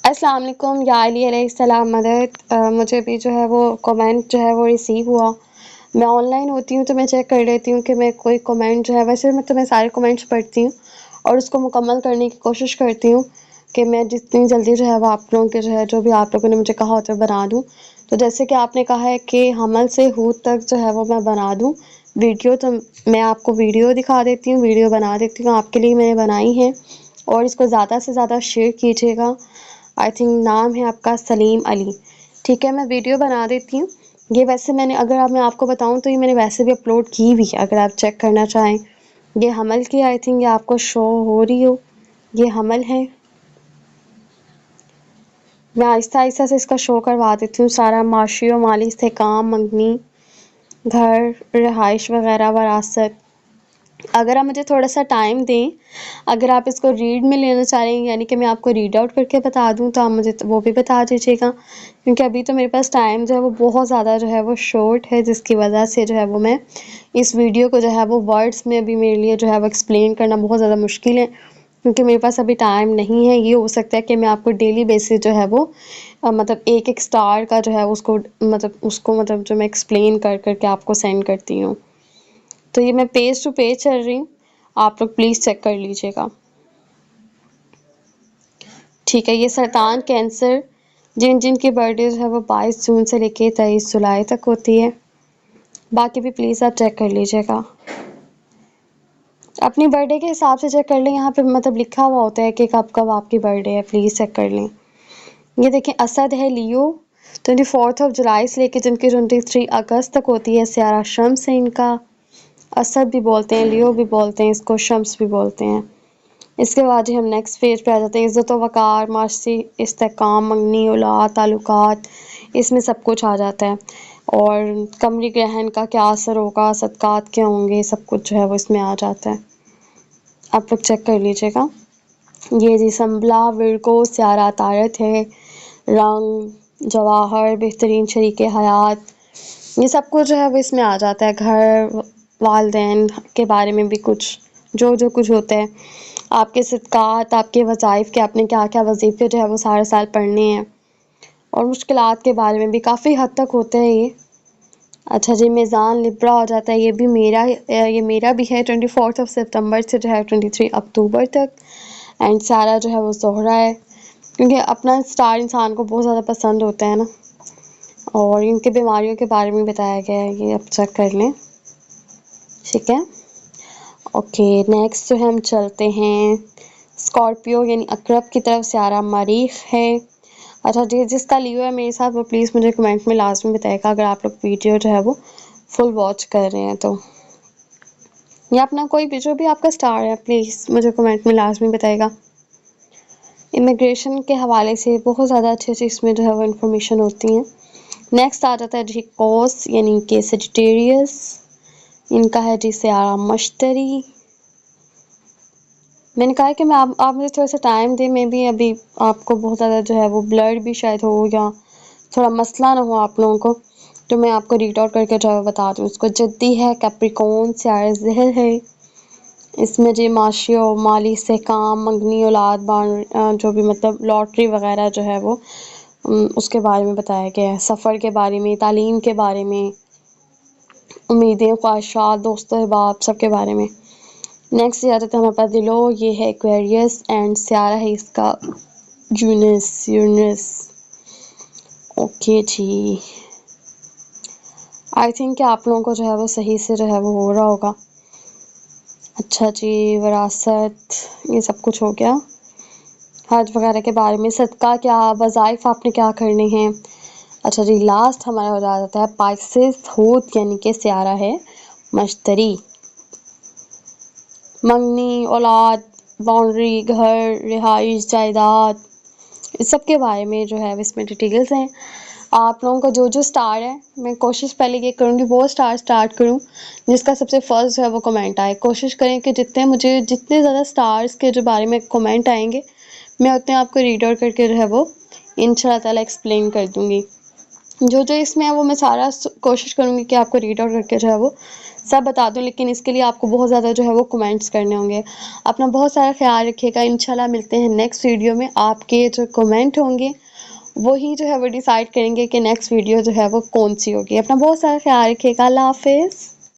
अस्सलाम वालेकुम या अली अलैहिस्सलाम मदद। मुझे भी जो है वो कमेंट जो है वो रिसीव हुआ। मैं ऑनलाइन होती हूँ तो मैं चेक कर लेती हूँ कि मैं कोई कमेंट जो है, वैसे मैं सारे कमेंट्स पढ़ती हूँ और उसको मुकम्मल करने की कोशिश करती हूँ कि मैं जितनी जल्दी जो है वो आप लोगों के जो है, जो भी आप लोगों ने मुझे कहा होता है बना दूँ। तो जैसे कि आपने कहा है कि हमल से हूद तक जो है वो मैं बना दूँ वीडियो, तो मैं आपको वीडियो दिखा देती हूँ, वीडियो बना देती हूँ, आपके लिए मैंने बनाई है। और इसको ज़्यादा से ज़्यादा शेयर कीजिएगा। आई थिंक नाम है आपका सलीम अली। ठीक है, मैं वीडियो बना देती हूँ। ये वैसे मैं आपको बताऊँ तो ये मैंने वैसे भी अपलोड की हुई है, अगर आप चेक करना चाहें। ये हमल की, आई थिंक ये आपको शो हो रही हो, ये हमल है। मैं आहिस्ता आहिस्ता से इसका शो करवा देती हूँ सारा। माशी और माली इस्तेहकाम, मंगनी, घर, रिहाइश वगैरह, वरासत। अगर आप मुझे थोड़ा सा टाइम दें, अगर आप इसको रीड में लेना चाह रहे हैं, यानी कि मैं आपको रीड आउट करके बता दूं, तो आप मुझे वो भी बता दीजिएगा, क्योंकि अभी तो मेरे पास टाइम जो है वो बहुत ज़्यादा जो है वो शॉर्ट है, जिसकी वजह से जो है वो मैं इस वीडियो को जो है वो वर्ड्स में भी मेरे लिए जो है वो एक्सप्लेन करना बहुत ज़्यादा मुश्किल है, क्योंकि मेरे पास अभी टाइम नहीं है। ये हो सकता है कि मैं आपको डेली बेसिस जो है वो मतलब एक एक स्टार का जो है उसको जो मैं एक्सप्लेन कर करके आपको सेंड करती हूँ। तो ये मैं पेज टू पेज चल रही हूँ, आप लोग प्लीज़ चेक कर लीजिएगा। ठीक है, ये सरतान कैंसर जिन जिन की बर्थडे जो है वो 22 जून से लेके 23 जुलाई तक होती है। बाकी भी प्लीज़ आप चेक कर लीजिएगा, अपनी बर्थडे के हिसाब से चेक कर लें। यहाँ पे लिखा हुआ होता है कि कब कब आपकी बर्थडे है, प्लीज़ चेक कर लें। ये देखें, असद है लियो, 24 जुलाई से लेके जिनकी 23 अगस्त तक होती है। सियारा शम्स है इनका, असद भी बोलते हैं, लियो भी बोलते हैं, इसको शम्स भी बोलते हैं। इसके बाद ही हम नेक्स्ट पेज पे आ जाते हैं। इज़्ज़त व वक़ार, माशी इस्तेहकाम, मंगनी, औलाद, ताल्लुकात, इसमें सब कुछ आ जाता है। और कमरी ग्रहण का क्या असर होगा, सदक़ात क्या होंगे, सब कुछ जो है वो इसमें आ जाता है। आप लोग चेक कर लीजिएगा। ये जी संभला, विरगो, सियारा तारत है, रंग, जवाहर, बेहतरीन शरीके हयात, ये सब कुछ जो है वो इसमें आ जाता है। घर, वालिदैन के बारे में भी कुछ जो कुछ होता है, आपके सदक़ात, आपके वज़ाइफ के, आपने क्या क्या वजीफ़े जो है वो सारे साल पढ़ने हैं, और मुश्किलात के बारे में भी काफ़ी हद तक होते हैं ये। अच्छा जी, मीज़ान लिब्रा हो जाता है, ये मेरा भी है 24 सितंबर से जो है 23 अक्टूबर तक। एंड सारा जो है वो ज़ोहरा है, क्योंकि अपना स्टार इंसान को बहुत ज़्यादा पसंद होता है ना। और इनके बीमारियों के बारे में बताया गया है, ये आप चेक कर लें। ठीक है, ओके, नेक्स्ट जो है हम चलते हैं स्कॉर्पियो यानी अकरब की तरफ। सियारा मरीख है। अच्छा जी, जिसका लियो है मेरे साथ वो प्लीज़ मुझे कमेंट में लास्ट में बताएगा, अगर आप लोग वीडियो जो है वो फुल वॉच कर रहे हैं तो। या अपना कोई भी जो भी आपका स्टार है प्लीज़ मुझे कमेंट में लास्ट में बताएगा। इमिग्रेशन के हवाले से बहुत ज़्यादा अच्छी अच्छी इसमें जो है वो इन्फॉर्मेशन होती हैं। नेक्स्ट आ जाता है जी कोस यानी कि सेजिटेरियस, इनका है जी सियारा मश्तरी। मैंने कहा है कि आप मुझे थोड़ा सा टाइम दें, मैं भी अभी आपको बहुत ज़्यादा जो है वो ब्लर भी शायद हो या थोड़ा मसला ना हो आप लोगों को, तो मैं आपको रीड आउट करके जो है बता दूँ। उसको जद्दी है, कैप्रिकॉर्न, सियारा ज़हर है, इसमें जी माशी और माली इस्तेहकाम, मंगनी, औलाद, जो भी लॉटरी वगैरह जो है वो उसके बारे में बताया गया है। सफ़र के बारे में, तालीम के बारे में, उम्मीदें, ख्वाहिशात, दोस्तों, अहबाब, सब के बारे में। नेक्स्ट ये आता है हमारे पास दिलो, ये है एक्वेरियस, एंड सियारा है इसका यूनिस। ओके जी, आई थिंक कि आप लोगों को जो है वो सही से जो है वो हो रहा होगा। अच्छा जी, विरासत, ये सब कुछ हो गया। हज वगैरह के बारे में, सदका क्या, वज़ाइफ आपने क्या करने हैं। अच्छा जी, लास्ट हमारा हो जाता है पाइसेस हूत यानी कि सियारा है मश्तरी। मंगनी, औलाद, बाउंड्री, घर, रिहाइश, जायदाद, इस सब के बारे में जो है इसमें डिटेल्स हैं। आप लोगों का जो स्टार है, मैं कोशिश पहले ये करूँगी वो स्टार स्टार्ट करूँ जिसका सबसे फर्स्ट जो है वो कमेंट आए। कोशिश करें कि जितने ज़्यादा स्टार्स के जो बारे में कमेंट आएंगे, मैं उतने आपको रीड आउट करके जो है वो इंशाल्लाह ताला एक्सप्लेन कर दूँगी। जो इसमें है वो मैं सारा कोशिश करूँगी कि आपको रीड आउट करके जो है वो سب بتا دوں، لیکن اس کے لیے آپ کو بہت زیادہ جو ہے وہ کمنٹس کرنے ہوں گے. اپنا بہت سارا خیال رکھیے گا. انشاءاللہ ملتے ہیں نیکسٹ ویڈیو میں. آپ کے جو کمنٹ ہوں گے وہی جو ہے وہ ڈیسائیڈ کریں گے کہ نیکسٹ ویڈیو جو ہے وہ کون سی ہوگی. اپنا بہت سارا خیال رکھیے گا. اللہ حافظ.